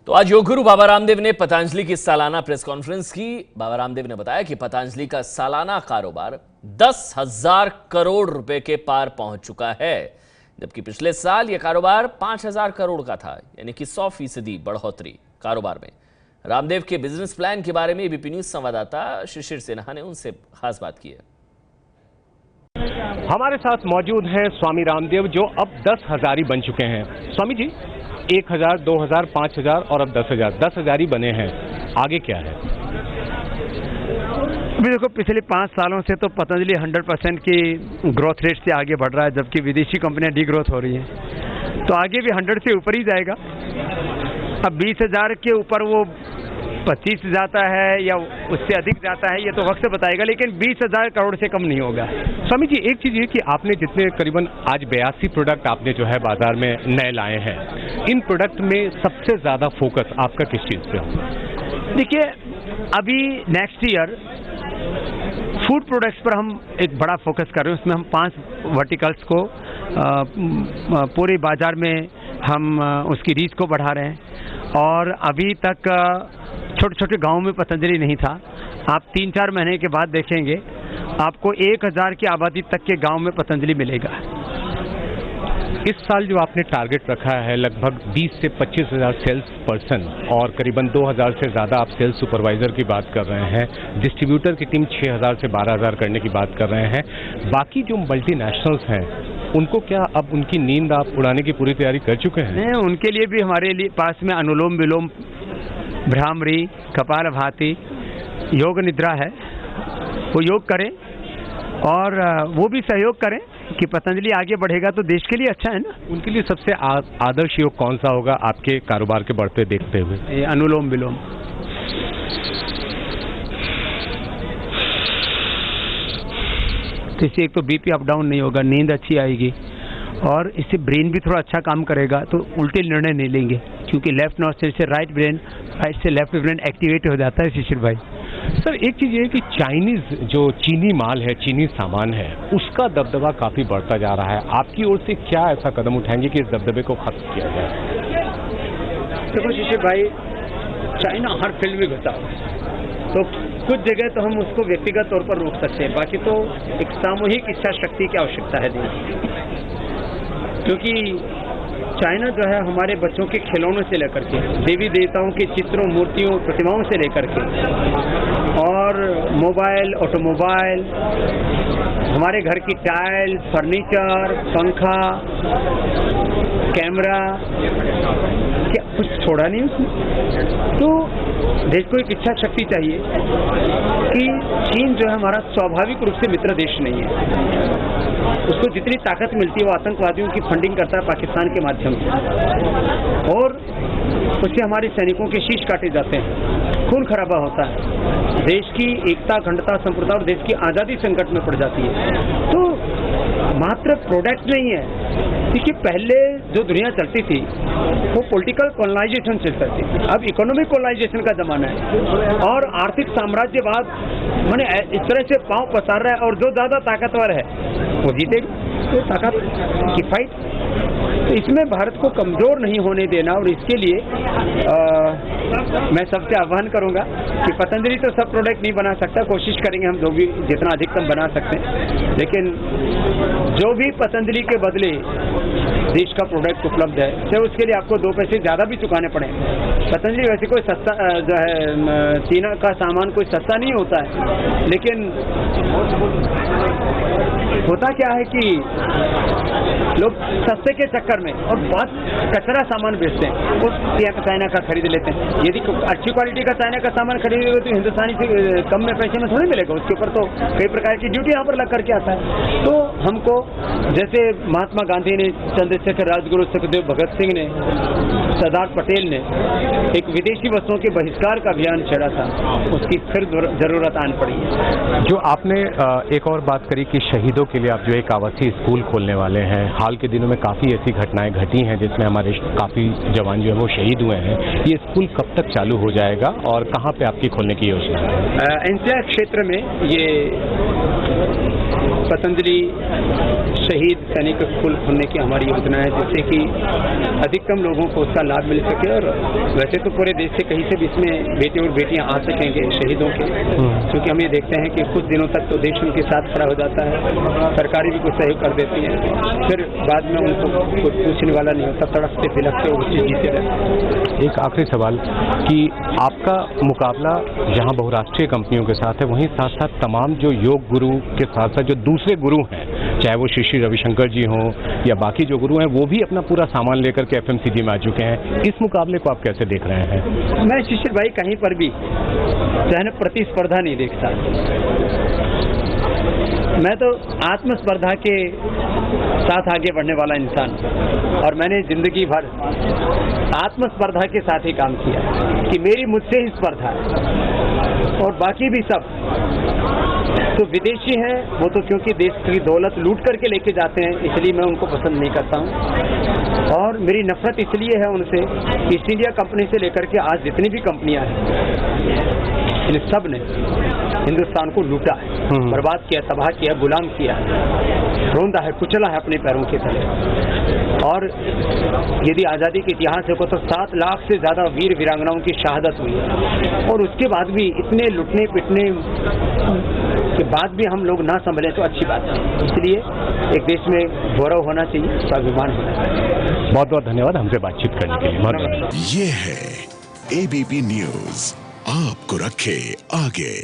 तो आज योग गुरु बाबा रामदेव ने पतंजलि की सालाना प्रेस कॉन्फ्रेंस की। बाबा रामदेव ने बताया कि पतंजलि का सालाना कारोबार 10,000 करोड़ रुपए के पार पहुंच चुका है, जबकि पिछले साल यह कारोबार 5,000 करोड़ का था, यानी कि 100% बढ़ोतरी कारोबार में। रामदेव के बिजनेस प्लान के बारे में एबीपी न्यूज संवाददाता शिशिर सिन्हा ने उनसे खास बात की है। हमारे साथ मौजूद हैं स्वामी रामदेव, जो अब 10,000 ही बन चुके हैं। स्वामी जी, 1,000, 2,000, 5,000 और अब 10,000 ही बने हैं। आगे क्या है? अभी देखो, पिछले 5 सालों से तो पतंजलि 100% की ग्रोथ रेट से आगे बढ़ रहा है, जबकि विदेशी कंपनियां डी ग्रोथ हो रही हैं। तो आगे भी 100 से ऊपर ही जाएगा। अब 20,000 के ऊपर वो 25 जाता है या उससे अधिक जाता है, ये तो वक्त बताएगा, लेकिन 20,000 करोड़ से कम नहीं होगा। स्वामी जी, एक चीज ये कि आपने जितने करीबन आज 82 प्रोडक्ट आपने जो है बाजार में नए लाए हैं, इन प्रोडक्ट में सबसे ज्यादा फोकस आपका किस चीज पे होगा? देखिए, अभी नेक्स्ट ईयर फूड प्रोडक्ट्स पर हम एक बड़ा फोकस कर रहे हैं। उसमें हम 5 वर्टिकल्स को पूरे बाजार में हम उसकी रीच को बढ़ा रहे हैं। और अभी तक छोटे छोटे गांवों में पतंजलि नहीं था। आप 3-4 महीने के बाद देखेंगे आपको 1,000 की आबादी तक के गांव में पतंजलि मिलेगा। इस साल जो आपने टारगेट रखा है लगभग 20 से 25,000 सेल्स पर्सन और करीबन 2,000 से ज़्यादा आप सेल्स सुपरवाइजर की बात कर रहे हैं, डिस्ट्रीब्यूटर की टीम 6,000 से 12,000 करने की बात कर रहे हैं। बाकी जो मल्टीनेशनल्स हैं, उनको क्या अब उनकी नींद आप उड़ाने की पूरी तैयारी कर चुके हैं? नहीं, उनके लिए भी हमारे लिए पास में अनुलोम विलोम, भ्रामरी, कपालभाति, योग निद्रा है। वो योग करें और वो भी सहयोग करें कि पतंजलि आगे बढ़ेगा तो देश के लिए अच्छा है ना। उनके लिए सबसे आदर्श योग कौन सा होगा आपके कारोबार के बढ़ते देखते हुए? ये अनुलोम विलोम। तो इससे एक तो बीपी अप डाउन नहीं होगा, नींद अच्छी आएगी और इससे ब्रेन भी थोड़ा अच्छा काम करेगा, तो उल्टे निर्णय नहीं लेंगे, क्योंकि लेफ्ट नॉस्ट्रिल से राइट ब्रेन, राइट से लेफ्ट ब्रेन एक्टिवेट हो जाता है। शिशिर भाई सर, एक चीज़ ये है कि चाइनीज जो चीनी माल है, चीनी सामान है, उसका दबदबा काफ़ी बढ़ता जा रहा है। आपकी ओर से क्या ऐसा कदम उठाएंगे कि इस दबदबे को खत्म किया जाए? देखो शिशिर भाई, चाइना हर फील्ड में घुसा, तो कुछ जगह तो हम उसको व्यक्तिगत तौर पर रोक सकते हैं, बाकी तो एक सामूहिक इच्छा शक्ति की आवश्यकता है देश की। क्योंकि चाइना जो है हमारे बच्चों के खिलौनों से लेकर के देवी देवताओं के चित्रों, मूर्तियों, प्रतिमाओं से लेकर के और मोबाइल, ऑटोमोबाइल, हमारे घर की टाइल, फर्नीचर, पंखा, कैमरा, क्या कुछ छोड़ा नहीं उसने। तो देश को एक इच्छा शक्ति चाहिए कि चीन जो है हमारा स्वाभाविक रूप से मित्र देश नहीं है। उसको जितनी ताकत मिलती है वो आतंकवादियों की फंडिंग करता है पाकिस्तान के माध्यम से, और उससे हमारे सैनिकों के शीश काटे जाते हैं, खून खराबा होता है, देश की एकता, अखंडता, संप्रभुता और देश की आज़ादी संकट में पड़ जाती है। तो मात्र प्रोडक्ट नहीं है। देखिए, पहले जो दुनिया चलती थी वो पॉलिटिकल कॉलोनाइजेशन से चलती थी, अब इकोनॉमिक कॉलोनाइजेशन का जमाना है और आर्थिक साम्राज्यवाद माने इस तरह से पांव पसार रहा है, और जो ज्यादा ताकतवर है वो जीतेगा। तो ताकत की फाइट, तो इसमें भारत को कमजोर नहीं होने देना। और इसके लिए मैं सबसे आह्वान करूंगा कि पतंजलि तो सब प्रोडक्ट नहीं बना सकता, कोशिश करेंगे हम जो भी जितना अधिकतम बना सकते हैं, लेकिन जो भी पतंजलि के बदले देश का प्रोडक्ट उपलब्ध है, चाहे उसके लिए आपको 2 पैसे ज़्यादा भी चुकाने पड़े। पतंजलि वैसे कोई सस्ता जो है, चीना का सामान कोई सस्ता नहीं होता है, लेकिन होता क्या है कि लोग सस्ते के चक्कर में और बहुत कचरा सामान बेचते हैं, वो चाइना का खरीद लेते हैं। यदि अच्छी क्वालिटी का चाइना का सामान खरीदेगा तो हिंदुस्तानी से कम में पैसे में थोड़ी मिलेगा, उसके ऊपर तो कई प्रकार की ड्यूटी यहाँ पर लग करके आता है। तो हमको, जैसे महात्मा गांधी ने, चंद्रशेखर, राजगुरु, सुखदेव, भगत सिंह ने, सरदार पटेल ने एक विदेशी वस्तुओं के बहिष्कार का अभियान छेड़ा था, उसकी फिर जरूरत आन पड़ी है। जो आपने एक और बात करी कि शहीदों के लिए आप जो एक आवासीय स्कूल खोलने वाले हैं, हाल के दिनों में काफ़ी ऐसी घटनाएं घटी हैं जिसमें हमारे काफ़ी जवान जो है वो शहीद हुए हैं। ये स्कूल कब तक चालू हो जाएगा और कहाँ पे आपकी खोलने की योजना है? एनसीआर क्षेत्र में ये पतंजलि शहीद सैनिक स्कूल खोलने की हमारी योजना है, जिससे कि अधिकतम लोगों को उसका लाभ मिल सके। और वैसे तो पूरे देश से कहीं से भी इसमें बेटे और बेटियां आ सकेंगे शहीदों के, क्योंकि हम ये देखते हैं कि कुछ दिनों तक तो देश उनके साथ खड़ा हो जाता है, सरकारी भी कुछ सहयोग कर देती है, फिर बाद में उनको कुछ पूछने वाला नहीं होता, तड़पते तिलकते उस चीज जीते रहते। एक आखिरी सवाल कि आपका मुकाबला जहां बहुराष्ट्रीय कंपनियों के साथ है, वहीं साथ साथ तमाम जो योग गुरु के साथ साथ जो दूसरे गुरु हैं, चाहे वो श्री रविशंकर जी हों या बाकी जो गुरु हैं, वो भी अपना पूरा सामान लेकर के FMCG में आ चुके हैं। इस मुकाबले को आप कैसे देख रहे हैं? मैं शिशिर भाई कहीं पर भी चाहे प्रतिस्पर्धा नहीं देखता, मैं तो आत्मस्पर्धा के साथ आगे बढ़ने वाला इंसान, और मैंने जिंदगी भर आत्मस्पर्धा के साथ ही काम किया कि मेरी मुझसे ही स्पर्धा है, और बाकी भी सब तो विदेशी हैं, वो तो क्योंकि देश की दौलत लूट करके लेके जाते हैं, इसलिए मैं उनको पसंद नहीं करता हूँ। और मेरी नफरत इसलिए है उनसे, ईस्ट इंडिया कंपनी से लेकर के आज जितनी भी कंपनियां हैं, इन सब ने हिंदुस्तान को लूटा है, बर्बाद किया, तबाह किया, गुलाम किया, रोंदा है, कुचला है अपने पैरों के तले। और यदि आज़ादी के इतिहास देखो तो 7 लाख से ज़्यादा वीर वीरांगनाओं की शहादत हुई है, और उसके बाद भी इतने लुटने पिटने के बाद भी हम लोग ना संभले तो अच्छी बात है। इसलिए एक देश में गौरव होना चाहिए, स्वाभिमान होना चाहिए। बहुत बहुत धन्यवाद हमसे बातचीत करने के लिए। बहुत धन्यवाद। ये है ABP न्यूज़, आपको रखे आगे।